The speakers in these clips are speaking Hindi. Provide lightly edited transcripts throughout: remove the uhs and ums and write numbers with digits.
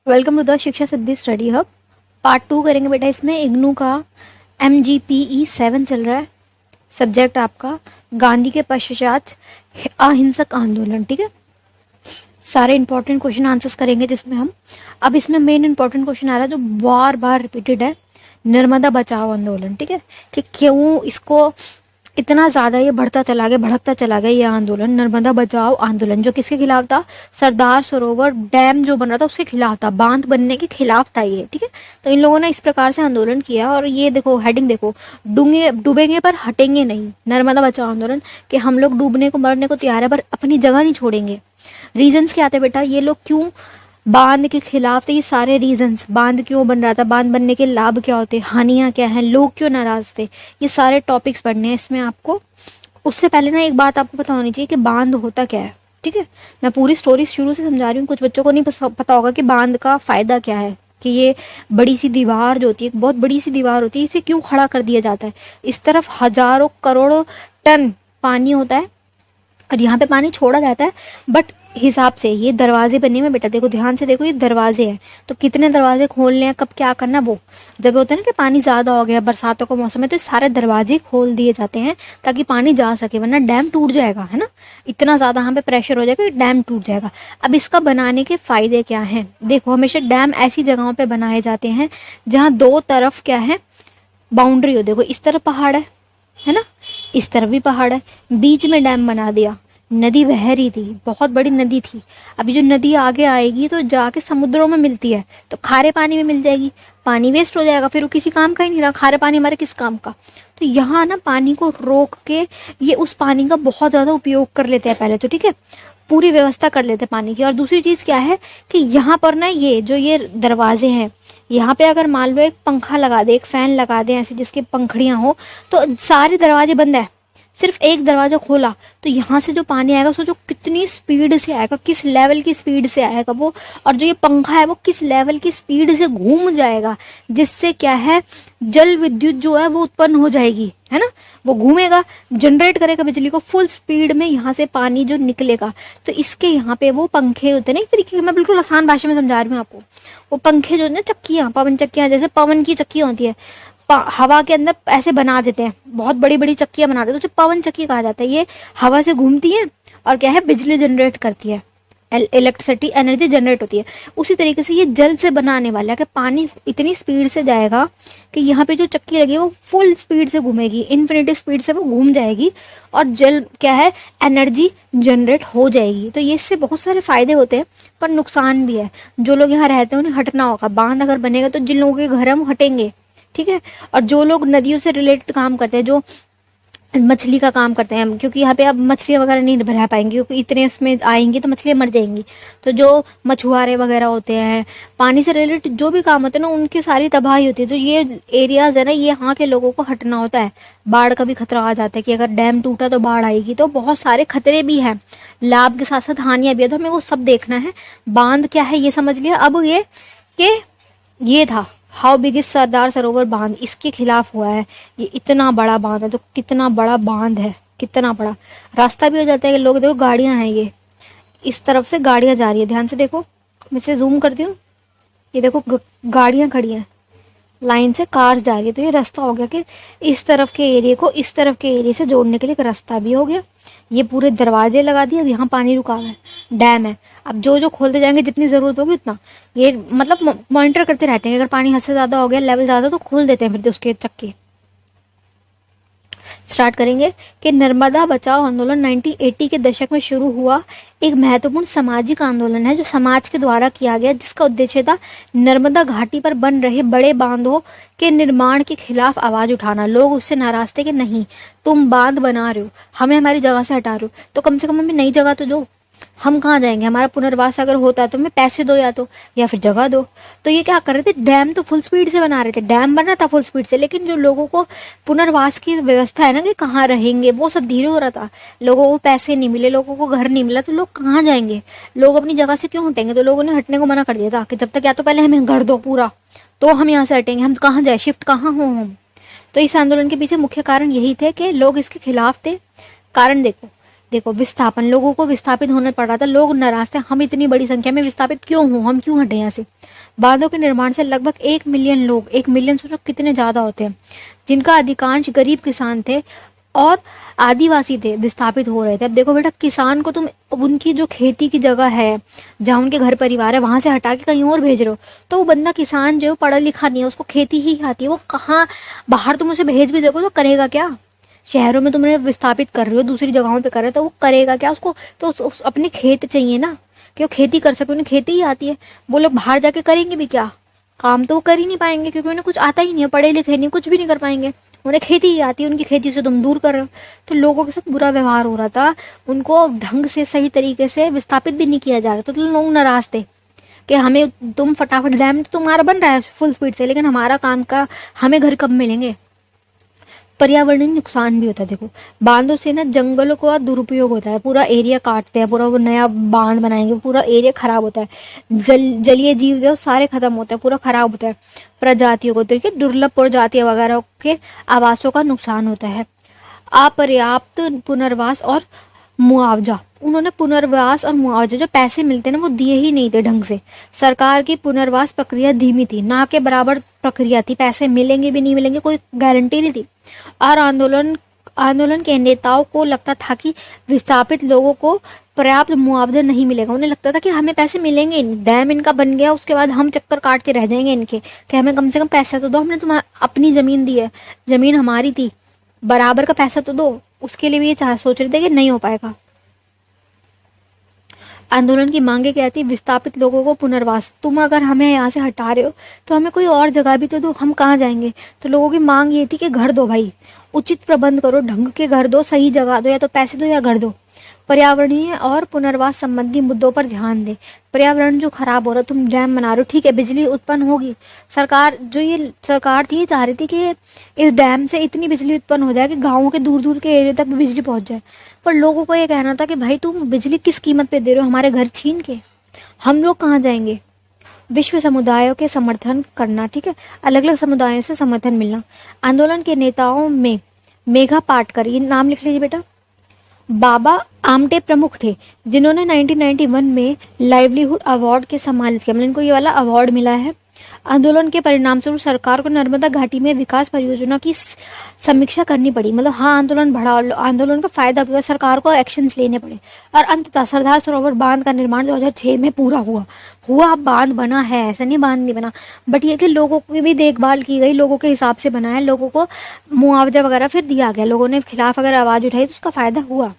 वेलकम टू द शिक्षा सिद्धि स्टडी हब। पार्ट 2 करेंगे बेटा। इसमें इग्नू का MGPE 7 चल रहा है। सब्जेक्ट आपका गांधी के पश्चात अहिंसक आंदोलन। ठीक है, सारे इंपॉर्टेंट क्वेश्चन आंसर्स करेंगे जिसमें हम अब इसमें मेन इंपॉर्टेंट क्वेश्चन आ रहा है जो बार बार रिपीटेड है, नर्मदा बचाओ आंदोलन। ठीक है, कि क्यों इसको इतना ज़्यादा ये बढ़ता चला गया, भड़कता चला गया ये आंदोलन, नर्मदा बचाओ आंदोलन, जो किसके खिलाफ था? सरदार सरोवर डैम जो बन रहा था उसके खिलाफ था, बांध बनने के खिलाफ था ये। ठीक है, तो इन लोगों ने इस प्रकार से आंदोलन किया। और ये देखो हेडिंग देखो, डूबेंगे पर हटेंगे नहीं, नर्मदा बचाओ आंदोलन, कि हम लोग डूबने को मरने को तैयार है पर अपनी जगह नहीं छोड़ेंगे। रीजंस क्या आते बेटा? ये लोग क्यों बांध के खिलाफ थे? ये सारे रीजंस, बांध क्यों बन रहा था, बांध बनने के लाभ क्या होते, हानियां क्या हैं, लोग क्यों नाराज थे, ये सारे टॉपिक्स पढ़ने हैं इसमें आपको। उससे पहले ना एक बात आपको पता होनी चाहिए कि बांध होता क्या है। ठीक है, मैं पूरी स्टोरी शुरू से समझा रही हूँ, कुछ बच्चों को नहीं पता होगा कि बांध का फायदा क्या है, कि ये बड़ी सी दीवार जो होती है, बहुत बड़ी सी दीवार होती है, इसे क्यों खड़ा कर दिया जाता है। इस तरफ हजारों करोड़ों टन पानी होता है और यहाँ पे पानी छोड़ा जाता है, बट हिसाब से ये दरवाजे बने हुए बेटा, देखो ध्यान से देखो, ये दरवाजे हैं, तो कितने दरवाजे खोलने हैं, कब क्या करना, वो जब होता है ना कि पानी ज्यादा हो गया, बरसातों का मौसम है, तो सारे दरवाजे खोल दिए जाते हैं ताकि पानी जा सके, वरना डैम टूट जाएगा, है ना। इतना ज्यादा यहाँ पे प्रेशर हो जाएगा कि डैम टूट जाएगा। अब इसका बनाने के फायदे क्या हैं? देखो, हमेशा डैम ऐसी जगहों पे बनाए जाते हैं जहाँ दो तरफ क्या है, बाउंड्री हो। देखो इस तरफ पहाड़ है ना, इस तरफ भी पहाड़ है, बीच में डैम बना दिया, नदी बह रही थी, बहुत बड़ी नदी थी। अभी जो नदी आगे आएगी तो जाके समुद्रों में मिलती है, तो खारे पानी में मिल जाएगी, पानी वेस्ट हो जाएगा, फिर वो किसी काम का ही नहीं रहा, खारे पानी हमारे किस काम का। तो यहाँ ना पानी को रोक के ये उस पानी का बहुत ज्यादा उपयोग कर लेते हैं पहले तो। ठीक है, पूरी व्यवस्था कर लेते हैं पानी की। और दूसरी चीज क्या है कि यहाँ पर ना ये जो ये दरवाजे हैं, यहाँ पे अगर मान लो एक पंखा लगा दे, एक फैन लगा दे ऐसे जिसके पंखड़ियां हो, तो सारे दरवाजे बंद है, सिर्फ एक दरवाजा खोला तो यहाँ से जो पानी आएगा सोचो कितनी स्पीड से आएगा, किस लेवल की स्पीड से आएगा वो। और जो ये पंखा है वो किस लेवल की स्पीड से घूम जाएगा, जिससे क्या है, जल विद्युत जो है वो उत्पन्न हो जाएगी, है ना। वो घूमेगा, जनरेट करेगा बिजली को फुल स्पीड में, यहाँ से पानी जो निकलेगा। तो इसके यहाँ पे वो पंखे होते हैं ना, एक तरीके के, मैं बिल्कुल आसान भाषा में समझा रही हूँ आपको। वो पंखे जो ना, चक्कियाँ, पवन चक्कियाँ, जैसे पवन की चक्कियाँ होती है, हवा के अंदर ऐसे बना देते हैं, बहुत बड़ी बड़ी चक्कियां बना देते हैं, तो पवन चक्की कहा जाता है। ये हवा से घूमती है और क्या है, बिजली जनरेट करती है, इलेक्ट्रिसिटी एनर्जी जनरेट होती है। उसी तरीके से ये जल से बनाने वाला है कि पानी इतनी स्पीड से जाएगा कि यहाँ पे जो चक्की लगी है वो फुल स्पीड से घूमेगी, इन्फिनिटी स्पीड से वो घूम जाएगी और जल क्या है, एनर्जी जनरेट हो जाएगी। तो ये इससे बहुत सारे फायदे होते हैं, पर नुकसान भी है। जो लोग यहाँ रहते हैं उन्हें हटना होगा। बांध अगर बनेगा तो जिन लोगों के घर है वो हटेंगे। ठीक है, और जो लोग नदियों से रिलेटेड काम करते हैं, जो मछली का काम करते हैं, क्योंकि यहाँ पे अब मछलियाँ वगैरह नहीं रह पाएंगी, क्योंकि इतने उसमें आएंगी तो मछलियाँ मर जाएंगी। तो जो मछुआरे वगैरह होते हैं, पानी से रिलेटेड जो भी काम होते हैं ना, उनकी सारी तबाही होती है। तो ये एरियाज है ना, ये यहाँ के लोगों को हटना होता है। बाढ़ का भी खतरा आ जाता है कि अगर डैम टूटा तो बाढ़ आएगी, तो बहुत सारे खतरे भी हैं, लाभ के साथ साथ हानियां भी है, तो हमें वो सब देखना है। बांध क्या है ये समझ लिया। अब ये था how big is Sardar Sarovar बांध, इसके खिलाफ हुआ है। ये इतना बड़ा बांध है, तो कितना बड़ा बांध है, कितना बड़ा रास्ता भी हो जाता है कि लोग देखो गाड़ियां हैं, ये इस तरफ से गाड़ियां जा रही है, ध्यान से देखो, मैं इसे जूम करती हूँ, ये देखो गाड़ियां खड़ी हैं, लाइन से कार्स जा रही है। तो ये रास्ता हो गया कि इस तरफ के एरिया को इस तरफ के एरिया से जोड़ने के लिए एक रास्ता भी हो गया। ये पूरे दरवाजे लगा दिए, अब यहाँ पानी रुका हुआ है, डैम है। अब जो जो खोलते जाएंगे जितनी जरूरत होगी उतना, ये मतलब मॉनिटर करते रहते हैं, अगर पानी हद से ज्यादा हो गया, लेवल ज्यादा, तो खोल देते हैं फिर उसके चक्के। स्टार्ट करेंगे कि नर्मदा बचाओ आंदोलन 1980 के दशक में शुरू हुआ एक महत्वपूर्ण सामाजिक आंदोलन है, जो समाज के द्वारा किया गया, जिसका उद्देश्य था नर्मदा घाटी पर बन रहे बड़े बांधों के निर्माण के खिलाफ आवाज उठाना। लोग उससे नाराज थे कि नहीं, तुम बांध बना रहे हो, हमें हमारी जगह से हटा रहे हो, तो कम से कम हमें नई जगह तो दो, हम कहाँ जाएंगे, हमारा पुनर्वास अगर होता है तो हमें पैसे दो या फिर जगह दो। तो ये क्या कर रहे थे, डैम तो फुल स्पीड से बना रहे थे, डैम बन रहा था फुल स्पीड से, लेकिन जो लोगों को पुनर्वास की व्यवस्था है ना कि कहाँ रहेंगे, वो सब धीरे हो रहा था। लोगों को पैसे नहीं मिले, लोगों को घर नहीं मिला, तो लोग कहाँ जाएंगे, लोग अपनी जगह से क्यों हटेंगे। तो लोगों ने हटने को मना कर दिया था कि जब तक या तो पहले हमें घर दो पूरा, तो हम यहाँ से हटेंगे, हम कहाँ जाए, शिफ्ट कहाँ हो हम। तो इस आंदोलन के पीछे मुख्य कारण यही थे कि लोग इसके खिलाफ थे। कारण देखो, देखो विस्थापन, लोगों को विस्थापित होना पड़ रहा था, लोग नाराज थे, हम इतनी बड़ी संख्या में विस्थापित क्यों हो, हम क्यों हटे यहाँ से। बांधों के निर्माण से लगभग 1 मिलियन लोग, 1 मिलियन सोचो कितने ज्यादा होते हैं, जिनका अधिकांश गरीब किसान थे और आदिवासी थे, विस्थापित हो रहे थे। अब देखो बेटा, किसान को तुम उनकी जो खेती की जगह है, जहाँ उनके घर परिवार है, वहां से हटा के कहीं और भेज रहे हो, तो वो बंदा किसान जो पढ़ा लिखा नहीं है, उसको खेती ही आती है, वो कहाँ, बाहर तुम उसे भेज भी दोगे तो करेगा क्या। शहरों में तुमने विस्थापित कर रहे हो, दूसरी जगहों पे कर रहे हो, तो वो करेगा क्या, उसको तो अपने खेत चाहिए ना, कि वो खेती कर सके, उन्हें खेती ही आती है। वो लोग बाहर जाके करेंगे भी क्या, काम तो वो कर ही नहीं पाएंगे, क्योंकि उन्हें कुछ आता ही नहीं है, पढ़े लिखे नहीं, कुछ भी नहीं कर पाएंगे। उन्हें खेती ही आती है, उनकी खेती से तुम दूर कर रहे हो। तो लोगों के साथ बुरा व्यवहार हो रहा था, उनको ढंग से सही तरीके से विस्थापित भी नहीं किया जा रहा था, तो लोग नाराज थे कि हमें तुम फटाफट, डैम तो तुम्हारा बन रहा है फुल स्पीड से, लेकिन हमारा काम का हमें घर कब मिलेंगे। पर्यावरणीय नुकसान भी होता है। देखो बांधों से ना जंगलों का दुरुपयोग होता है, पूरा एरिया काटते हैं, पूरा वो नया बांध बनाएंगे, पूरा एरिया खराब होता है, जलीय जीव जो सारे खत्म होते हैं, पूरा खराब होता है। प्रजातियों को, देखिए दुर्लभ प्रजातियां वगैरह के आवासों का नुकसान होता है। अपर्याप्त पुनर्वास और मुआवजा, उन्होंने पुनर्वास और मुआवजा जो पैसे मिलते हैं ना, वो दिए ही नहीं थे ढंग से। सरकार की पुनर्वास प्रक्रिया धीमी थी, ना के बराबर प्रक्रिया थी, पैसे मिलेंगे भी नहीं मिलेंगे कोई गारंटी नहीं थी। और आंदोलन के नेताओं को लगता था कि विस्थापित लोगों को पर्याप्त मुआवजा नहीं मिलेगा। उन्हें लगता था कि हमें पैसे मिलेंगे, डैम इनका बन गया, उसके बाद हम चक्कर काटते रह जाएंगे इनके, कि हमें कम से कम पैसा तो दो, हमने तुम्हें अपनी जमीन दी है, जमीन हमारी थी, बराबर का पैसा तो दो। उसके लिए भी ये सोच रहे थे कि नहीं हो पाएगा। आंदोलन की मांगे क्या थी, विस्थापित लोगों को पुनर्वास, तुम अगर हमें यहाँ से हटा रहे हो तो हमें कोई और जगह भी तो दो, हम कहाँ जाएंगे। तो लोगों की मांग ये थी कि घर दो भाई, उचित प्रबंध करो, ढंग के घर दो, सही जगह दो, या तो पैसे दो या घर दो। पर्यावरणीय और पुनर्वास संबंधी मुद्दों पर ध्यान दे। पर्यावरण जो खराब हो रहा है, तुम डैम बना रहे हो, ठीक है बिजली उत्पन्न होगी, सरकार जो ये सरकार थी ये चाह रही थी कि इस डैम से इतनी बिजली उत्पन्न हो जाए कि गाँवों के दूर दूर के एरिया तक भी बिजली पहुंच जाए। पर लोगों को ये कहना था कि भाई तुम बिजली किस कीमत पे दे रहे हो, हमारे घर छीन के, हम लोग कहाँ जाएंगे। विश्व समुदायों के समर्थन करना, ठीक है, अलग अलग समुदायों से समर्थन मिलना। आंदोलन के नेताओं में मेघा पाटकर, ये नाम लिख लीजिए बेटा, बाबा आमटे प्रमुख थे, जिन्होंने 1991 में लाइवलीहुड अवार्ड के सम्मानित किया, मतलब इनको ये वाला अवार्ड मिला है। आंदोलन के परिणाम स्वरूप सरकार को नर्मदा घाटी में विकास परियोजना की समीक्षा करनी पड़ी, मतलब हाँ आंदोलन बढ़ा, आंदोलन का फायदा हुआ, सरकार को एक्शंस लेने पड़े। और अंततः सरदार सरोवर बांध का निर्माण 2006 में पूरा हुआ। बांध बना है, ऐसा नहीं बांध नहीं बना, बट ये कि लोगों की भी देखभाल की गई, लोगों के हिसाब से बना है, लोगों को मुआवजा वगैरह फिर दिया गया, लोगों ने खिलाफ अगर आवाज उठाई तो उसका फायदा हुआ।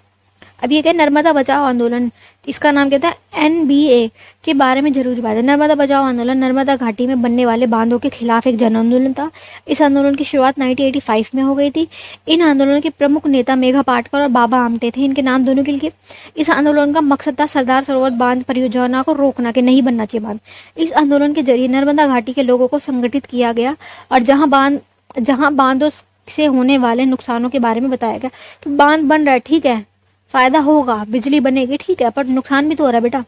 अब ये क्या, नर्मदा बचाओ आंदोलन, इसका नाम कहता है NBA के बारे में जरूरी बात है। नर्मदा बचाओ आंदोलन नर्मदा घाटी में बनने वाले बांधों के खिलाफ एक जन आंदोलन था। इस आंदोलन की शुरुआत 1985 में हो गई थी। इन आंदोलन के प्रमुख नेता मेघा पाटकर और बाबा आमटे थे, इनके नाम दोनों के लिए। इस आंदोलन का मकसद था सरदार सरोवर बांध परियोजना को रोकना, कि नहीं बनना चाहिए बांध। इस आंदोलन के जरिए नर्मदा घाटी के लोगों को संगठित किया गया और जहाँ बांधों से होने वाले नुकसानों के बारे में बताया गया कि बांध बन रहा है, ठीक है फायदा होगा, बिजली बनेगी, ठीक है, पर नुकसान भी तो हो रहा है बेटा।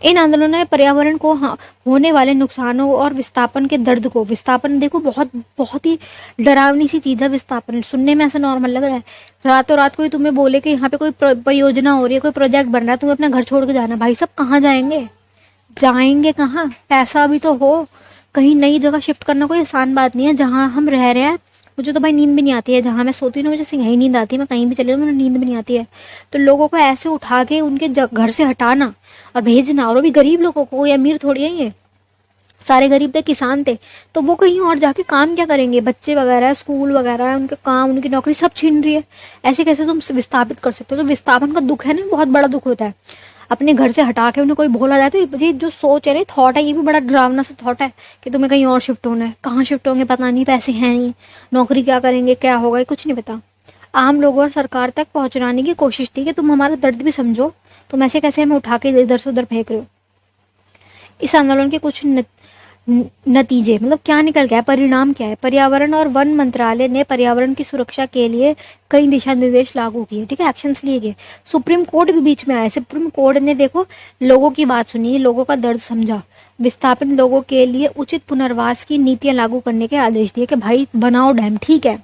इन आंदोलनों ने पर्यावरण को होने वाले नुकसानों और विस्थापन के दर्द को, विस्थापन देखो बहुत बहुत ही डरावनी सी चीज है विस्थापन, सुनने में ऐसा नॉर्मल लग रहा है, रातों रात कोई तुम्हें बोले कि यहाँ पे कोई परियोजना हो रही है, कोई प्रोजेक्ट बन रहा है, तुम्हें अपना घर छोड़ के जाना, भाई सब कहाँ जाएंगे कहाँ, पैसा भी तो हो, कहीं नई जगह शिफ्ट करना कोई आसान बात नहीं है। जहाँ हम रह रहे हैं, मुझे तो भाई नींद भी नहीं आती है, जहाँ मैं सोती हूँ ना मुझे यही नींद आती है, मैं कहीं भी चली जाऊँ मुझे नींद भी नहीं आती है। तो लोगों को ऐसे उठा के उनके घर से हटाना और भेजना, और वो भी गरीब लोगों को, कोई अमीर थोड़ी है, ये सारे गरीब थे, किसान थे, तो वो कहीं और जाके काम क्या करेंगे, बच्चे वगैरह स्कूल वगैरह, उनके काम उनकी नौकरी सब छीन रही है। ऐसे कैसे तुम विस्थापित कर सकते हो। तो विस्थापन का दुख है ना, बहुत बड़ा दुख होता है। अपने घर से हटा के उन्हें कोई बोला जाए तो ये जो सोच है ना, थॉट है, ये भी बड़ा डरावना सा थॉट है कि तुम्हें कहीं और शिफ्ट होना है। कहाँ शिफ्ट होंगे पता नहीं, पैसे हैं नहीं, नौकरी क्या करेंगे, क्या होगा, कुछ नहीं पता। आम लोगों और सरकार तक पहुंचाने की कोशिश थी कि तुम हमारा दर्द भी समझो, तुम ऐसे कैसे हमें उठा के इधर से उधर फेंक रहे हो। इस आंदोलन के कुछ नतीजे, मतलब क्या निकल गया, परिणाम क्या है। पर्यावरण और वन मंत्रालय ने पर्यावरण की सुरक्षा के लिए कई दिशा निर्देश लागू किए, ठीक है, एक्शंस लिए गए। सुप्रीम कोर्ट भी बीच में आया, सुप्रीम कोर्ट ने देखो लोगों की बात सुनी, लोगों का दर्द समझा, विस्थापित लोगों के लिए उचित पुनर्वास की नीतियां लागू करने के आदेश दिए कि भाई बनाओ डैम, ठीक है,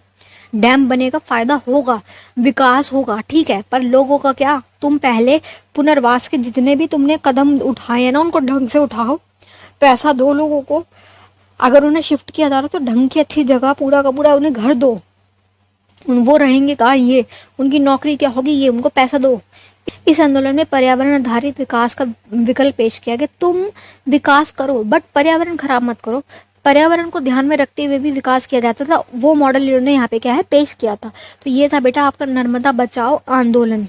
डैम बनेगा, फायदा होगा, विकास होगा, ठीक है, पर लोगों का क्या? तुम पहले पुनर्वास के जितने भी तुमने कदम उठाए हैं ना, उनको ढंग से उठाओ, पैसा दो लोगों को, अगर उन्हें शिफ्ट किया जा रहा तो ढंग की अच्छी जगह, पूरा का पूरा उन्हें घर दो, वो रहेंगे कहाँ? ये उनकी नौकरी क्या होगी? ये उनको पैसा दो। इस आंदोलन में पर्यावरण आधारित विकास का विकल्प पेश किया गया। तुम विकास करो बट पर्यावरण खराब मत करो। पर्यावरण को ध्यान में रखते हुए भी विकास किया जाता था, वो मॉडल इन्होंने यहाँ पे क्या है पेश किया था। तो ये था बेटा आपका नर्मदा बचाओ आंदोलन,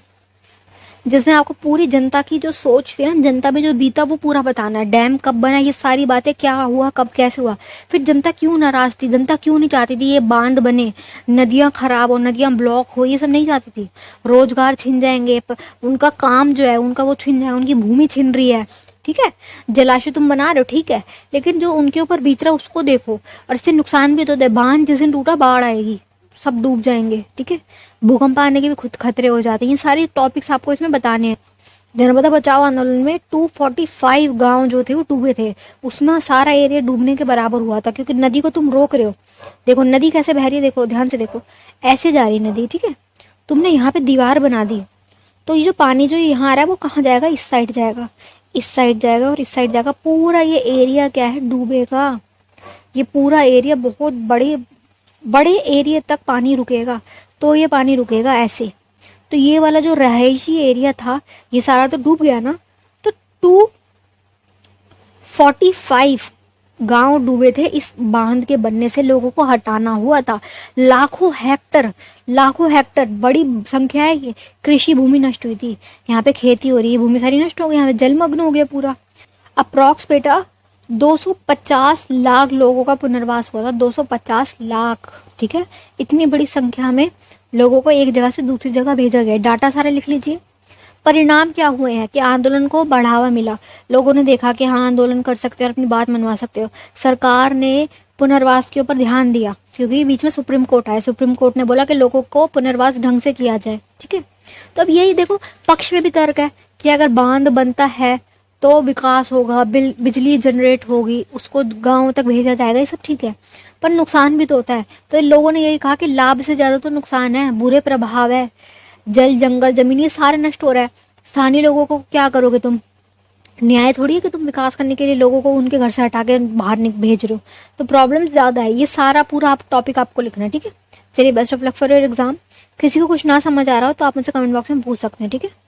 जिसमें आपको पूरी जनता की जो सोच थी ना, जनता में जो बीता वो पूरा बताना है। डैम कब बना, ये सारी बातें, क्या हुआ, कब कैसे हुआ, फिर जनता क्यों नाराज थी, जनता क्यों नहीं चाहती थी ये बांध बने, नदियां खराब हो, नदियां ब्लॉक हो, ये सब नहीं चाहती थी। रोजगार छिन जाएंगे, उनका काम जो है उनका वो छिन जाएगा, उनकी भूमि छिन रही है, ठीक है, जलाशय तुम बना रहे हो, ठीक है, लेकिन जो उनके ऊपर बीत रहा है उसको देखो, और इससे नुकसान भी तो दे। बांध जिस दिन टूटा बाढ़ आएगी, सब डूब जाएंगे, ठीक है, भूकंप आने के भी खुद खतरे हो जाते हैं। ये सारे टॉपिक्स आपको इसमें बताने हैं। नर्मदा बचाओ आंदोलन में 245 गांव जो थे वो डूबे थे, उसमें सारा एरिया डूबने के बराबर हुआ था, क्योंकि नदी को तुम रोक रहे हो। देखो नदी कैसे बह रही है, देखो ध्यान से देखो, ऐसे जा रही नदी, ठीक है, तुमने यहाँ पे दीवार बना दी, तो ये जो पानी जो यहाँ आ रहा है वो कहाँ जाएगा? इस साइड जाएगा, इस साइड जाएगा और इस साइड जाएगा, पूरा ये एरिया क्या है? डूबेगा। ये पूरा एरिया बहुत बड़े बड़े एरिया तक पानी रुकेगा, तो ये पानी रुकेगा ऐसे। तो ये वाला जो रहायशी एरिया था ये सारा तो डूब गया ना। तो 245 गांव डूबे थे, इस बांध के बनने से लोगों को हटाना हुआ था। लाखों हेक्टर बड़ी संख्या है, ये कृषि भूमि नष्ट हुई थी। यहाँ पे खेती हो रही है, भूमि सारी नष्ट हो गई, यहाँ पे जलमग्न हो गया पूरा। अप्रॉक्स बेटा 250 लाख लोगों का पुनर्वास हुआ था, 250 लाख, ठीक है, इतनी बड़ी संख्या में लोगों को एक जगह से दूसरी जगह भेजा गया। डाटा सारा लिख लीजिए। परिणाम क्या हुए हैं कि आंदोलन को बढ़ावा मिला, लोगों ने देखा कि हाँ आंदोलन कर सकते हो और अपनी बात मनवा सकते हो। सरकार ने पुनर्वास के ऊपर ध्यान दिया, क्योंकि बीच में सुप्रीम कोर्ट आया, सुप्रीम कोर्ट ने बोला कि लोगों को पुनर्वास ढंग से किया जाए, ठीक है। तो अब यही देखो, पक्ष में भी तर्क है कि अगर बांध बनता है तो विकास होगा, बिजली जनरेट होगी, उसको गाँव तक भेजा जाएगा, ये सब ठीक है, पर नुकसान भी तो होता है। तो इन लोगों ने यही कहा कि लाभ से ज्यादा तो नुकसान है, बुरे प्रभाव है, जल जंगल जमीन ये सारे नष्ट हो रहा है। स्थानीय लोगों को क्या करोगे तुम? न्याय थोड़ी है कि तुम विकास करने के लिए लोगों को उनके घर से हटा के बाहर भेज रहे हो। तो प्रॉब्लम ज्यादा है। ये सारा पूरा आप टॉपिक आपको लिखना है, ठीक है। चलिए, best of luck for your exam. किसी को कुछ ना समझ आ रहा हो तो आप मुझसे कमेंट बॉक्स में पूछ सकते हैं, ठीक है।